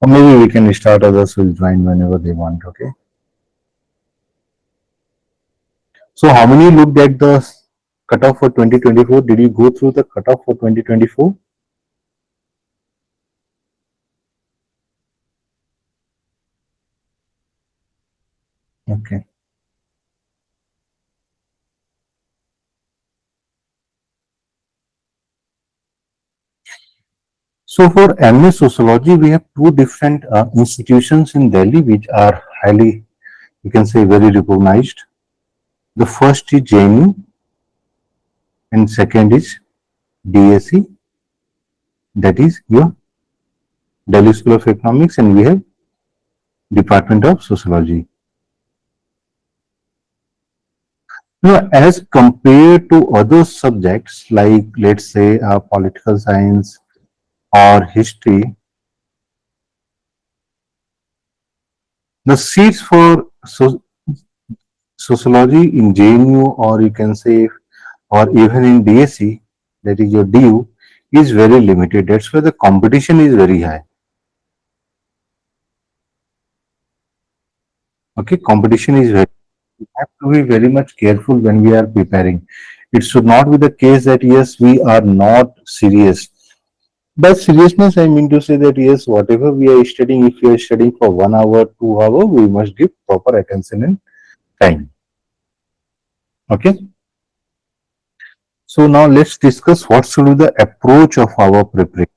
Or maybe we can start, others will join whenever they want, okay? So how many looked at the cutoff for 2024? Did you go through the cutoff for 2024? Okay. So for MA Sociology, we have two different institutions in Delhi which are highly, you can say, very recognized. The first is JNU and second is DSE, that is your Delhi School of Economics, and we have Department of Sociology. Now, as compared to other subjects like, let's say, political science or history, the seats for sociology in JNU, or you can say, or even in DSE, that is your DU, is very limited. That's why the competition is very high. Okay, competition is very. We have to be very much careful when we are preparing. It should not be the case that yes, we are not serious. By seriousness, I mean to say that yes, whatever we are studying, if we are studying for 1 hour, 2 hour, we must give proper attention and time. Okay. So now let's discuss what should be the approach of our preparation.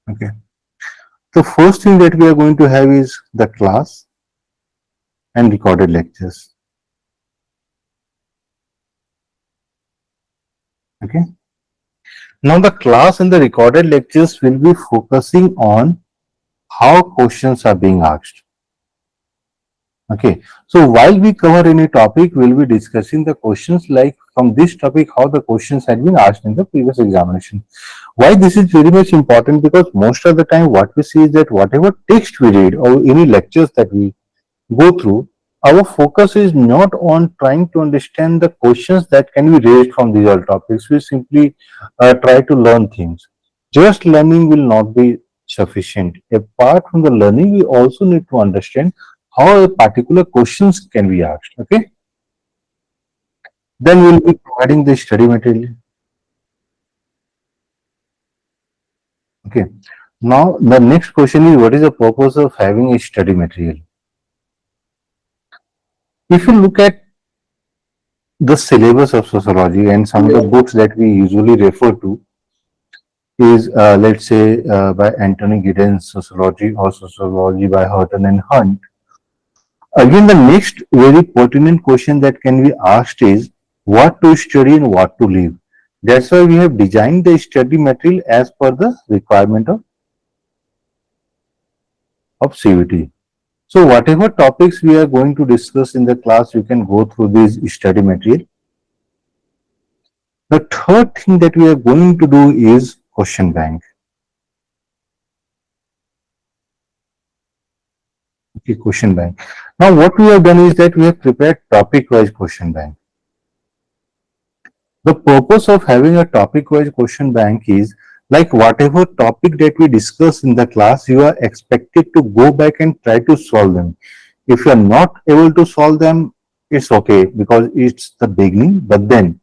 Okay. The first thing that we are going to have is the class and recorded lectures. Okay. Now the class and the recorded lectures will be focusing on how questions are being asked. Okay, so while we cover any topic, we'll be discussing the questions like from this topic, how the questions had been asked in the previous examination. Why this is very much important? Because most of the time what we see is that whatever text we read or any lectures that we go through, our focus is not on trying to understand the questions that can be raised from these all topics. We simply try to learn things. Just learning will not be sufficient. Apart from the learning, we also need to understand how a particular questions can be asked. Okay. Then we'll be providing the study material. Okay. Now the next question is, what is the purpose of having a study material? If you look at the syllabus of sociology and some of the books that we usually refer to is, let's say, by Anthony Giddens, Sociology or Sociology by Houghton and Hunt. Again, the next very pertinent question that can be asked is what to study and what to leave. That's why we have designed the study material as per the requirement of CUET. So whatever topics we are going to discuss in the class, you can go through this study material. The third thing that we are going to do is question bank. Okay, question bank. Now what we have done is that we have prepared topic-wise question bank. The purpose of having a topic-wise question bank is like whatever topic that we discuss in the class, you are expected to go back and try to solve them. If you are not able to solve them, it's okay because it's the beginning, but then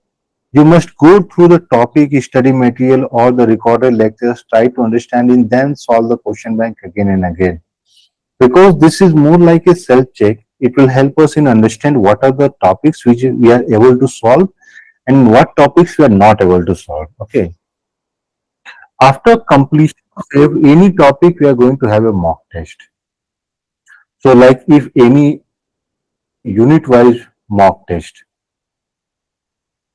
you must go through the topic, study material or the recorded lectures, try to understand and then solve the question bank again and again. Because this is more like a self-check, it will help us in understand what are the topics which we are able to solve and what topics we are not able to solve. Okay. After completion of any topic, we are going to have a mock test. So like if any unit-wise mock test.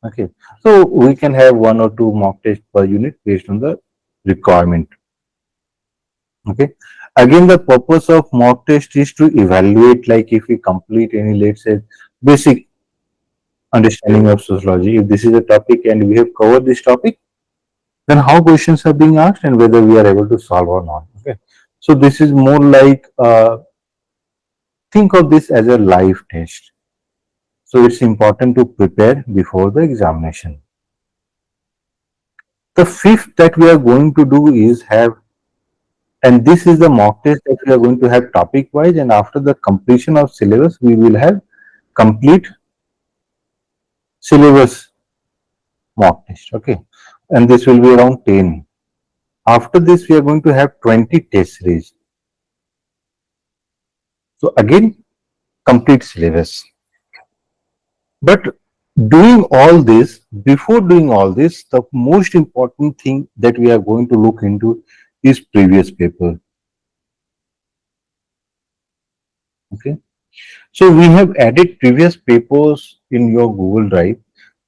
Okay. So we can have 1 or 2 mock tests per unit based on the requirement. Okay. Again, the purpose of mock test is to evaluate like if we complete any, let's say, basic understanding of sociology. If this is a topic and we have covered this topic, then how questions are being asked and whether we are able to solve or not. Okay. So this is more like, think of this as a live test. So it's important to prepare before the examination. The fifth that we are going to do is have, and this is the mock test that we are going to have topic wise, and after the completion of syllabus, we will have complete syllabus mock test. Okay, and this will be around 10. After this, we are going to have 20 test series. So again, complete syllabus. But doing all this, before doing all this, the most important thing that we are going to look into is previous paper. Okay. So we have added previous papers in your Google Drive.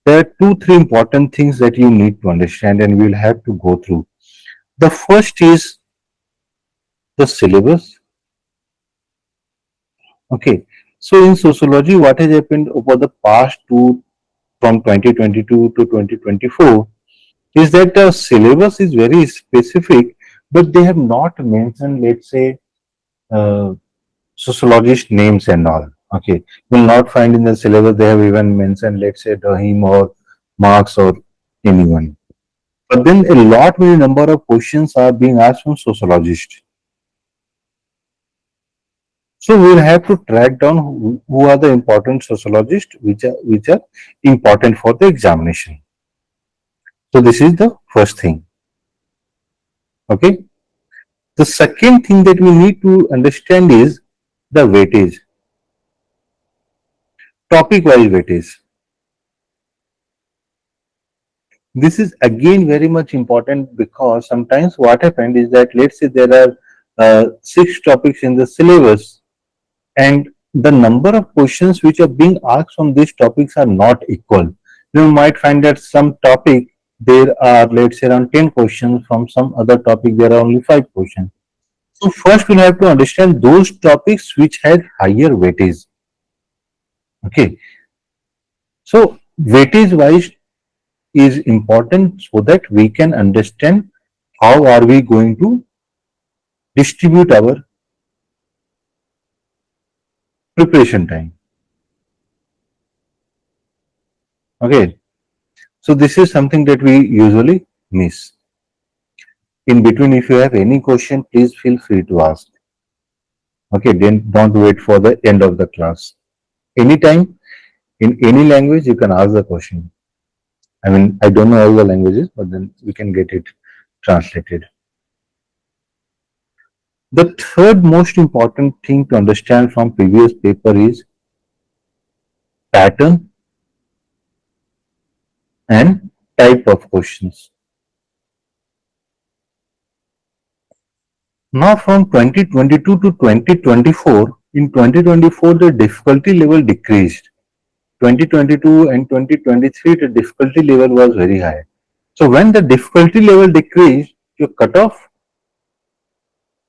There are two, three important things that you need to understand and we'll have to go through. The first is the syllabus. Okay. So in sociology, what has happened over the past two, from 2022 to 2024, is that the syllabus is very specific, but they have not mentioned, let's say, uh, sociologist names and all. Okay, you will not find in the syllabus they have even mentioned, let's say, Rahim or Marx or anyone. But then a lot many number of questions are being asked from sociologists. So we will have to track down who are the important sociologists which are important for the examination. So this is the first thing. Okay. The second thing that we need to understand is the weightage, topic wise weightage. This is again very much important because sometimes what happened is that, let's say there are six topics in the syllabus and the number of questions which are being asked from these topics are not equal. You might find that some topic there are, let's say, around 10 questions, from some other topic there are only 5 questions. So first we'll have to understand those topics which had higher weightage. Okay. So weightage wise is important so that we can understand how are we going to distribute our preparation time. Okay. So this is something that we usually miss. In between, if you have any question, please feel free to ask. Okay, then don't wait for the end of the class. Anytime, in any language, you can ask the question. I mean, I don't know all the languages, but then we can get it translated. The third most important thing to understand from previous paper is pattern and type of questions. Now from 2022 to 2024, in 2024 the difficulty level decreased. 2022 and 2023 the difficulty level was very high. So when the difficulty level decreased, your cutoff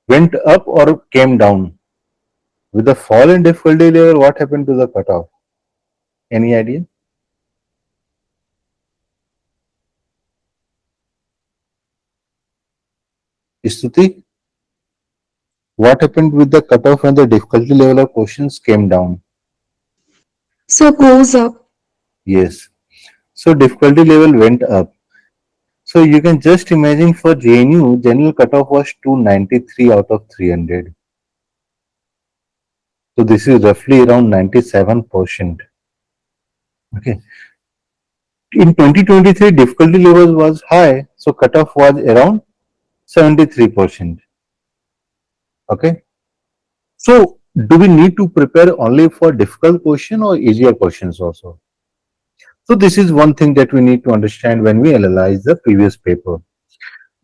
went up or came down. With the fall in difficulty level, what happened to the cutoff? Any idea? Stuti, what happened with the cutoff when the difficulty level of questions came down? So goes up. Yes. So difficulty level went up. So you can just imagine for JNU, general cutoff was 293 out of 300. So this is roughly around 97%. Okay. In 2023, difficulty level was high, so cutoff was around 73%. Okay. So do we need to prepare only for difficult question or easier questions also? So this is one thing that we need to understand when we analyze the previous paper.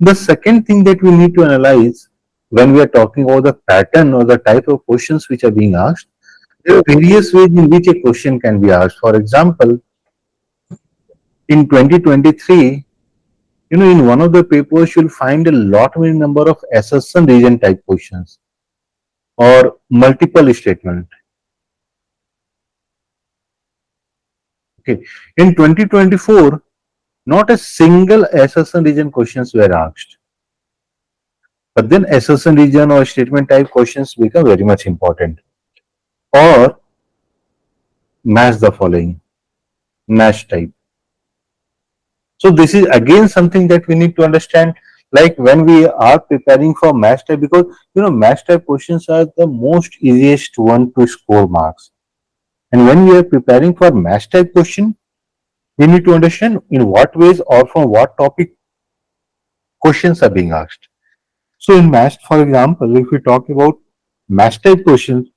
The second thing that we need to analyze when we are talking about the pattern or the type of questions which are being asked, there are various ways in which a question can be asked. For example, in 2023, in one of the papers, you'll find a lot many number of assertion region type questions or multiple statement. Okay. In 2024, not a single assertion region questions were asked. But then assertion region or statement type questions become very much important. Or match the following, match type. So this is again something that we need to understand, like when we are preparing for match type, because match type questions are the most easiest one to score marks. And when we are preparing for match type question, we need to understand in what ways or from what topic questions are being asked. So in match, for example, if we talk about match type questions,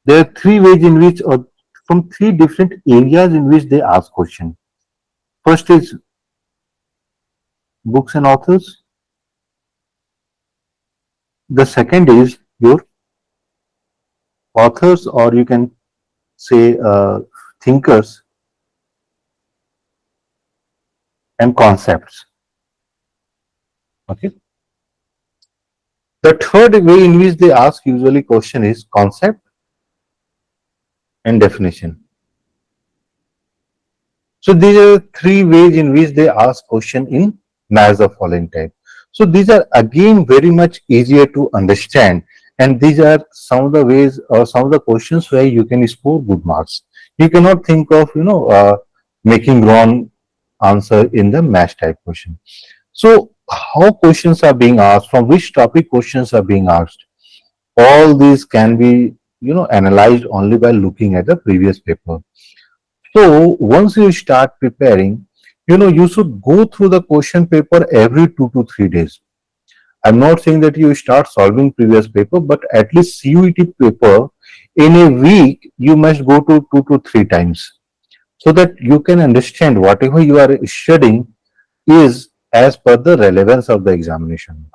there are three ways in which, or from three different areas in which they ask question. First is books and authors. The second is your authors, or you can say thinkers and concepts. Okay. The third way in which they ask usually question is concept and definition. So these are three ways in which they ask question in maths of following type. So these are again very much easier to understand, and these are some of the ways or some of the questions where you can score good marks. You cannot think of making wrong answer in the math type question. So how questions are being asked, from which topic questions are being asked, all these can be analyzed only by looking at the previous paper. So once you start preparing, you should go through the question paper every 2 to 3 days. I'm not saying that you start solving previous paper, but at least CUET paper in a week you must go to 2 to 3 times, so that you can understand whatever you are studying is as per the relevance of the examination.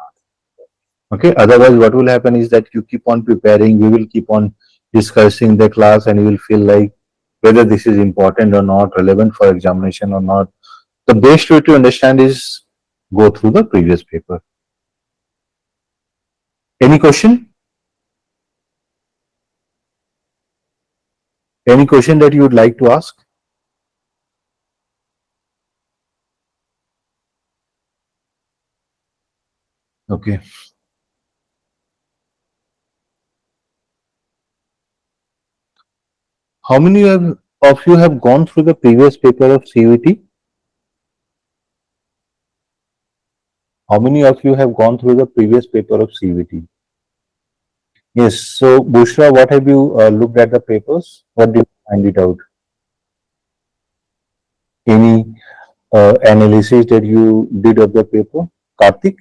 Okay, otherwise what will happen is that you keep on preparing, we will keep on discussing the class, and you will feel like whether this is important or not, relevant for examination or not. The best way to understand is go through the previous paper. Any question? Any question that you would like to ask? Okay. How many of you have gone through the previous paper of CUET? How many of you have gone through the previous paper of CUET? Yes. So, Bushra, what have you looked at the papers? What did you find it out? Any analysis that you did of the paper? Karthik?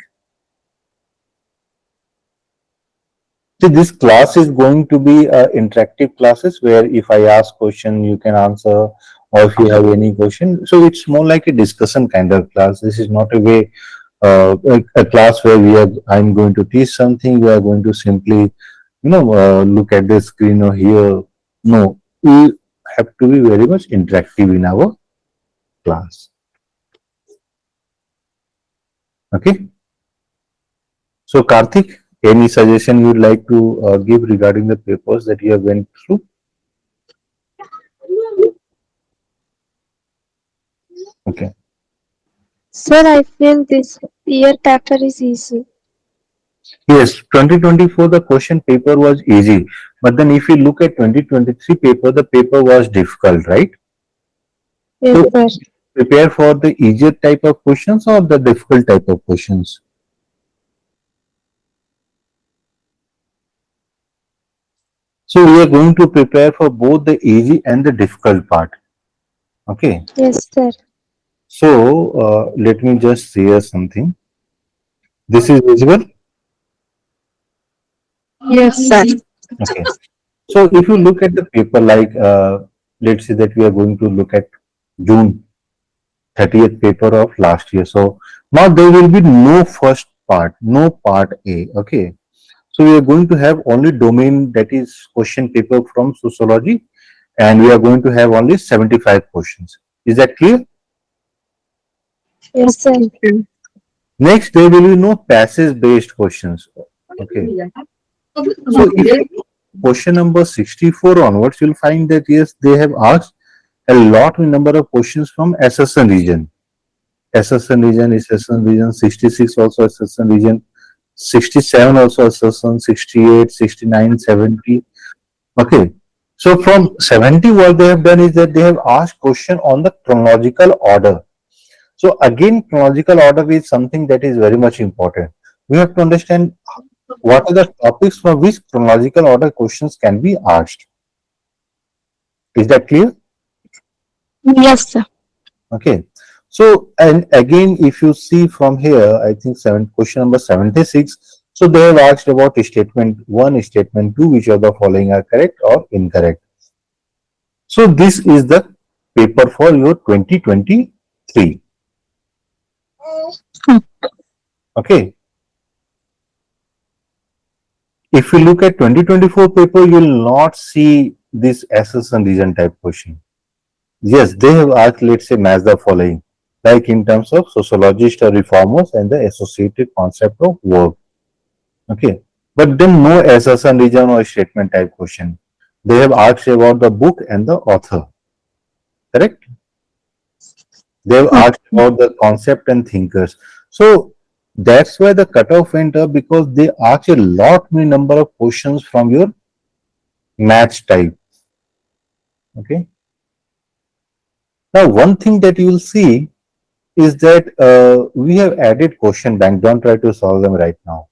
See, this class is going to be interactive classes where if I ask question, you can answer, or if you have any question. So it's more like a discussion kind of class. This is not a way a class where I'm going to teach something. We are going to simply, look at the screen or hear. No, we have to be very much interactive in our class. Okay. So Karthik, any suggestion you would like to give regarding the papers that you have went through? Okay. Sir, I feel this year paper is easy. Yes, 2024 the question paper was easy, but then if you look at 2023 paper, the paper was difficult, right? Yes, So sir. prepare for the easier type of questions or the difficult type of questions. So we are going to prepare for both the easy and the difficult part. Okay. Yes, sir. So let me just share something. This is visible. Yes, sir. Okay. So if you look at the paper, like let's say that we are going to look at June 30th paper of last year. So now there will be no first part, no part A. Okay. So we are going to have only domain, that is question paper from sociology, and we are going to have only 75 questions. Is that clear? Yes, sir. Next, there will be no passage based questions. Okay. So if you look question number 64 onwards, you'll find that yes, they have asked a lot in number of questions from SSN region. SSN region, SSN region, 66 also SSN region, 67 also SSN, 68, 69, 70. Okay. So from 70, what they have done is that they have asked question on the chronological order. So again, chronological order is something that is very much important. We have to understand what are the topics for which chronological order questions can be asked. Is that clear? Yes, sir. Okay. So, and again, if you see from here, I think question number 76. So they have asked about statement 1, statement 2, which of the following are correct or incorrect. So this is the paper for your 2023. Okay. If you look at 2024 paper, you will not see this assess and reason type question. Yes, they have asked, let's say, match the following, like in terms of sociologist or reformers and the associated concept of work. Okay. But then no assertion, reason or statement type question. They have asked about the book and the author. Correct? They have asked about the concept and thinkers. So that's why the cutoff went up, because they ask a lot many number of questions from your match type. Okay. Now one thing that you will see is that we have added question bank. Don't try to solve them right now.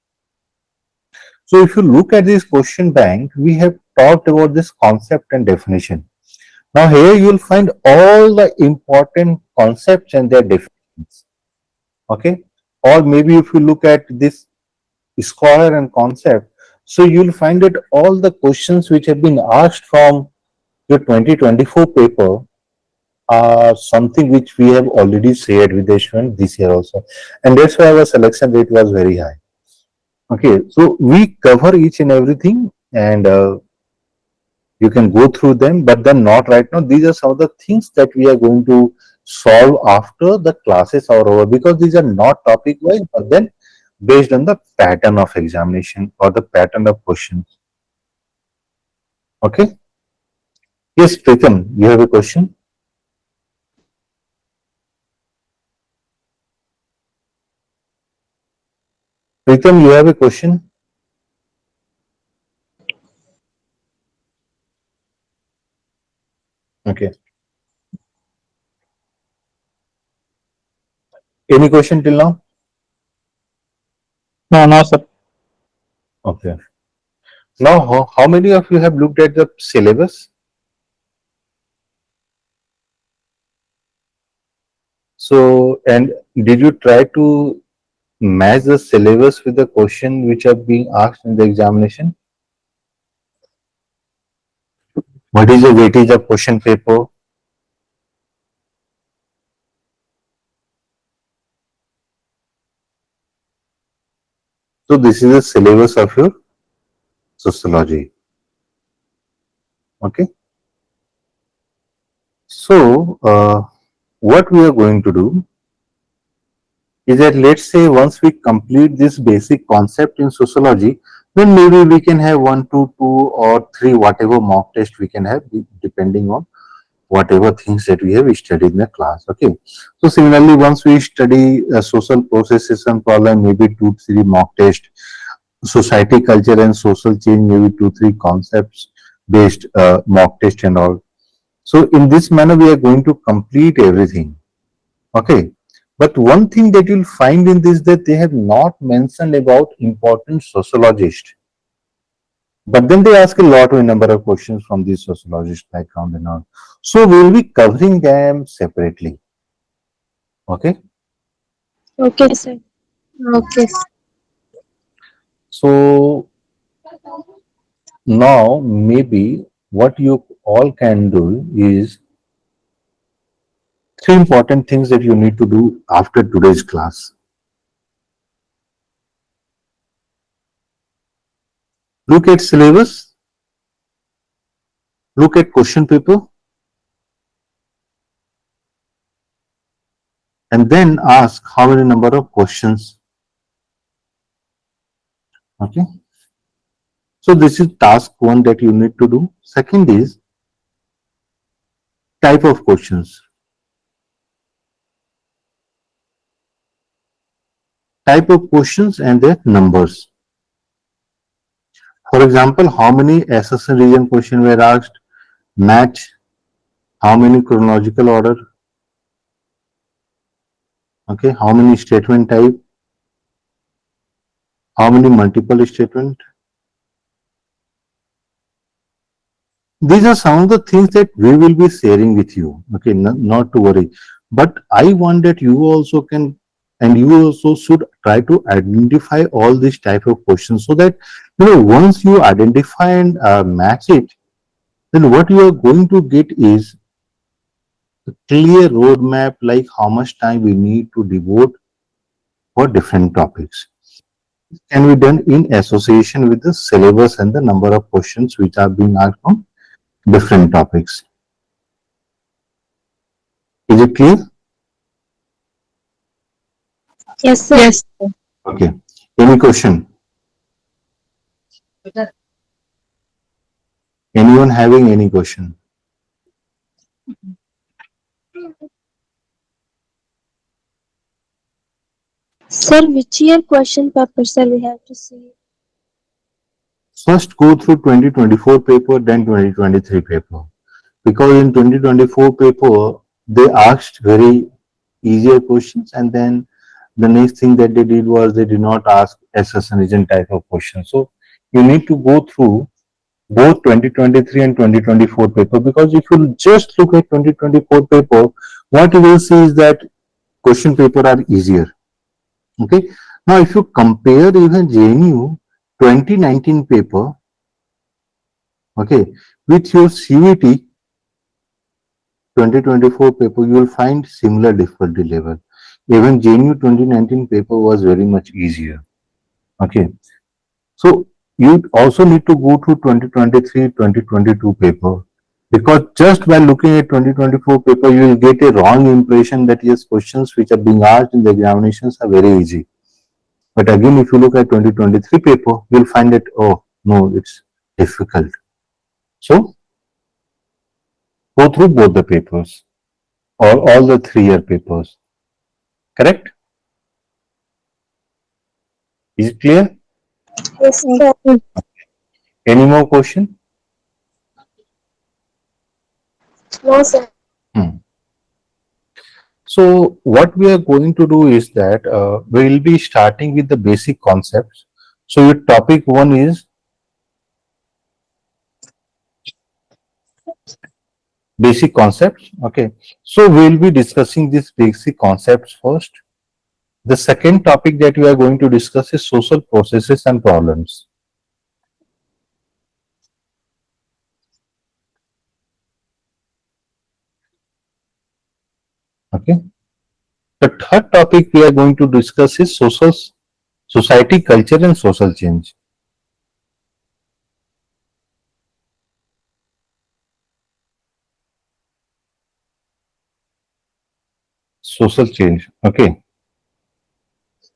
So if you look at this question bank, we have talked about this concept and definition. Now here you will find all the important concepts and their definitions. Okay. Or maybe if you look at this scholar and concept, so you will find that all the questions which have been asked from your 2024 paper are something which we have already shared with the student this year also. And that's why our selection rate was very high. Okay, so we cover each and everything, and you can go through them, but then not right now. These are some of the things that we are going to solve after the classes are over, because these are not topic wise, but then based on the pattern of examination or the pattern of questions. Okay. Yes, Pritam, you have a question? Pritam, you have a question? Okay. Any question till now? No, no, sir. Okay. Now, how many of you have looked at the syllabus? So, and did you try to match the syllabus with the question which are being asked in the examination? What is the weightage of question paper? So, this is the syllabus of your sociology. Okay. So, what we are going to do is that, let's say, once we complete this basic concept in sociology, then maybe we can have 1 to 2 or 3 whatever mock test we can have, depending on whatever things that we have studied in the class. Okay. So similarly, once we study social processes and problem, maybe 2 3 mock test, society, culture and social change, maybe 2 3 concepts based mock test and all. So in this manner, we are going to complete everything. Okay. But one thing that you'll find in this, that they have not mentioned about important sociologists. But then they ask a lot of number of questions from the sociologist background and all. So we'll be covering them separately. Okay. Okay, sir. Okay. So now maybe what you all can do is 3 important things that you need to do after today's class. Look at syllabus, look at question paper, and then ask how many number of questions. Okay. So this is task 1 that you need to do. Second is type of questions. Type of questions and their numbers. For example, how many assessment region question were asked, match, how many chronological order, Okay, how many statement type, how many multiple statement. These are some of the things that we will be sharing with you. Okay, not to worry. But I want that you also can, and you also should try to identify all these type of questions so that once you identify and match it, then what you are going to get is a clear roadmap like how much time we need to devote for different topics. Can be done in association with the syllabus and the number of questions which are being asked from different topics. Is it clear? Yes, sir. Yes. Okay. Any question? Anyone having any question? Sir, which year question papers sir we have to see? First go through 2024 paper, then 2023 paper. Because in 2024 paper, they asked very easier questions, and then the next thing that they did was they did not ask assassination type of questions. So you need to go through both 2023 and 2024 paper, because if you just look at 2024 paper, what you will see is that question paper are easier. Okay. Now, if you compare even JNU 2019 paper, okay, with your CUET 2024 paper, you will find similar difficulty level. Even JNU 2019 paper was very much easier. Okay. So you also need to go to 2023, 2022 paper, because just by looking at 2024 paper, you will get a wrong impression that yes, questions which are being asked in the examinations are very easy. But again, if you look at 2023 paper, you'll find that, oh, no, it's difficult. So go through both the papers or all the 3-year papers. Correct? Is it clear? Yes, sir. Any more question? No, sir. Hmm. So what we are going to do is that we will be starting with the basic concepts. So your topic one is basic concepts. Okay. So we will be discussing these basic concepts first. The second topic that we are going to discuss is social processes and problems. Okay. The third topic we are going to discuss is society, culture, and social change. Social change. Okay.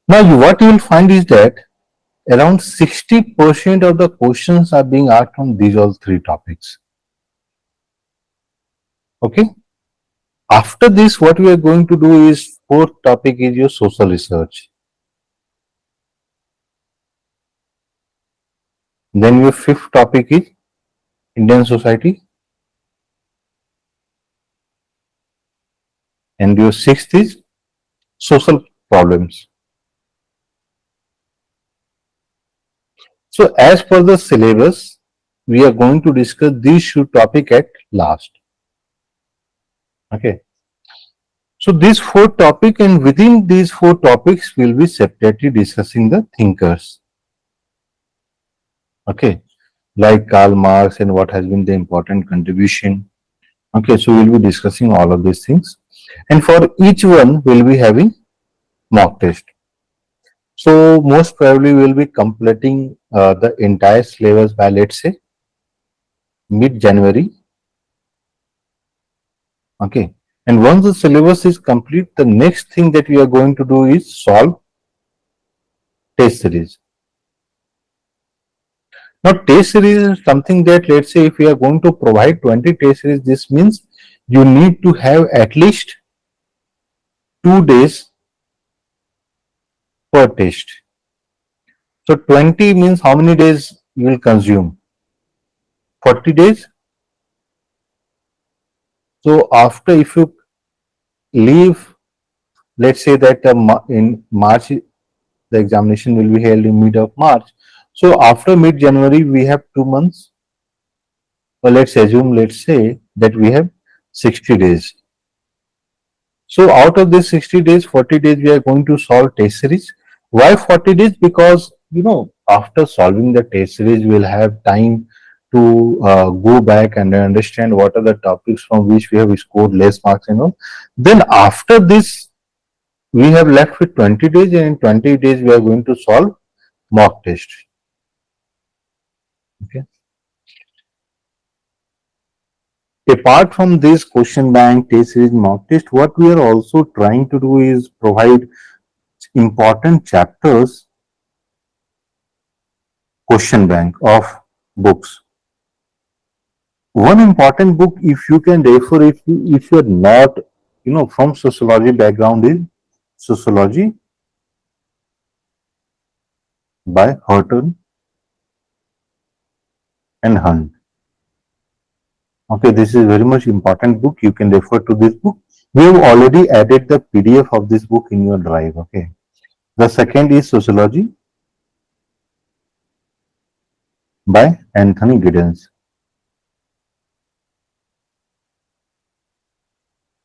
Now, what you will find is that around 60% of the questions are being asked on these all three topics. Okay. After this, what we are going to do is fourth topic is your social research. Then your fifth topic is Indian society, and your sixth is social problems. So as per the syllabus, we are going to discuss these two topics at last. Okay. So these four topics, and within these four topics, we'll be separately discussing the thinkers. Okay. Like Karl Marx and what has been the important contribution. Okay. So we'll be discussing all of these things. And for each one, we'll be having mock test. So most probably we'll be completing the entire syllabus by, let's say, mid-January. Okay. And once the syllabus is complete, the next thing that we are going to do is solve test series. Now, test series is something that, let's say, if we are going to provide 20 test series, this means you need to have at least 2 days per test. So 20 means how many days you will consume? 40 days. So after, if you leave let's say that in March the examination will be held in mid of March. So after mid January we have 2 months. Or let's say that we have 60 days. So out of this 60 days, 40 days we are going to solve test series. Why 40 days? Because after solving the test series, we'll have time to go back and understand what are the topics from which we have scored less marks. Then after this, we have left with 20 days, and in 20 days we are going to solve mock test. Okay. Apart from this question bank, test series, mock test, what we are also trying to do is provide important chapters question bank of books. One important book, if you can refer, if you're not, from sociology background, is Sociology by Houghton and Hunt. Okay, this is very much important book. You can refer to this book. We have already added the PDF of this book in your drive. Okay. The second is Sociology by Anthony Giddens.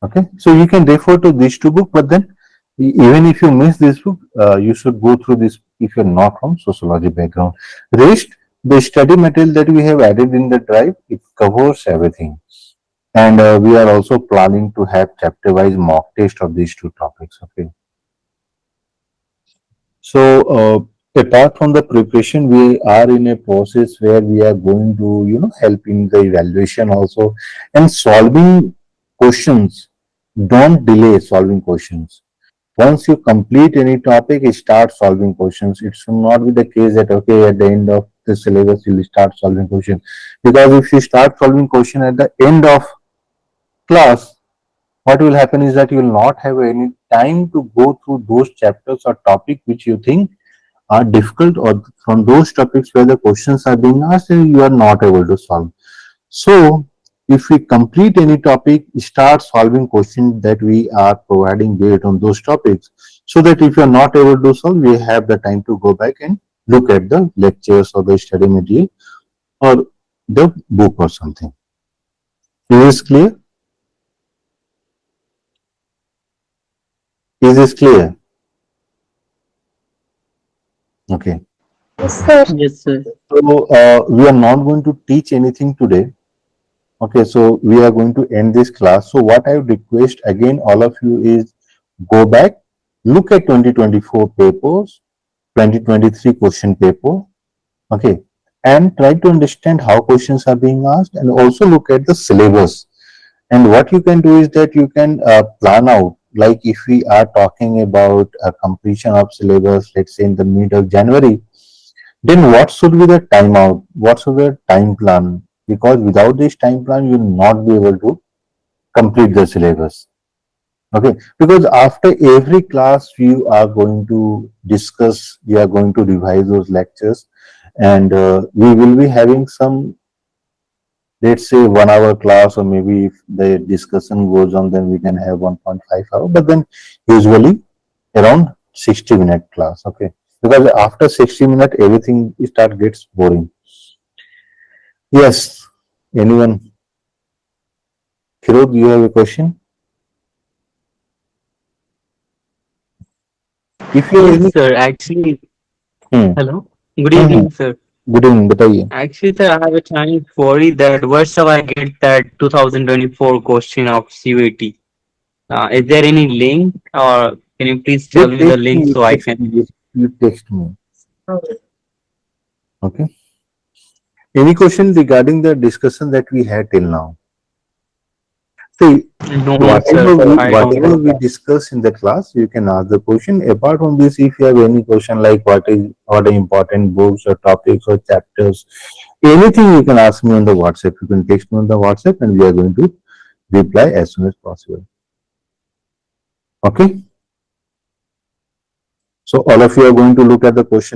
Okay, so you can refer to these two books, but then even if you miss this book, you should go through this if you're not from sociology background. Rest, the study material that we have added in the drive, it covers everything. And we are also planning to have chapter-wise mock test of these two topics. Okay. So apart from the preparation, we are in a process where we are going to, help in the evaluation also and solving questions. Don't delay solving questions. Once you complete any topic, you start solving questions. It should not be the case that okay, at the end of the syllabus you will start solving questions. Because if you start solving question at the end of class, what will happen is that you will not have any time to go through those chapters or topic which you think are difficult, or from those topics where the questions are being asked and you are not able to solve. So if we complete any topic, start solving questions that we are providing based on those topics, so that if you are not able to solve, we have the time to go back and look at the lectures or the study material or the book or something. Is this clear? Is this clear? Okay. Yes, sir. Yes, sir. So we are not going to teach anything today. Okay, so we are going to end this class. So what I would request again all of you is go back, look at 2024 papers, 2023 question paper, okay, and try to understand how questions are being asked, and also look at the syllabus. And what you can do is that you can plan out, like if we are talking about a completion of syllabus, let's say in the mid of January, then what should be the timeout? What should be the time plan? Because without this time plan, you will not be able to complete the syllabus. Okay, because after every class, you are going to discuss, you are going to revise those lectures, and we will be having some, let's say, 1 hour class, or maybe if the discussion goes on, then we can have 1.5 hour, but then usually around 60-minute class. Okay, because after 60 minutes, everything start gets boring. Yes, anyone? Kirud, you have a question? If you have Yes, any, sir. Actually, hmm, hello. Good hmm, evening, sir. good evening, बताइए. Actually, sir, I have a tiny query that where shall I get that 2024 question of CUET? Is there any link, or can you please You tell me the text me, link you so I text can? me, you text me. Okay. Any question regarding the discussion that we had till now? See, No, sir. I don't whatever have. we discuss in the class, you can ask the question. Apart from this, if you have any question like what are important books or topics or chapters, anything you can ask me on the WhatsApp. You can text me on the WhatsApp, and we are going to reply as soon as possible. Okay. So all of you are going to look at the question.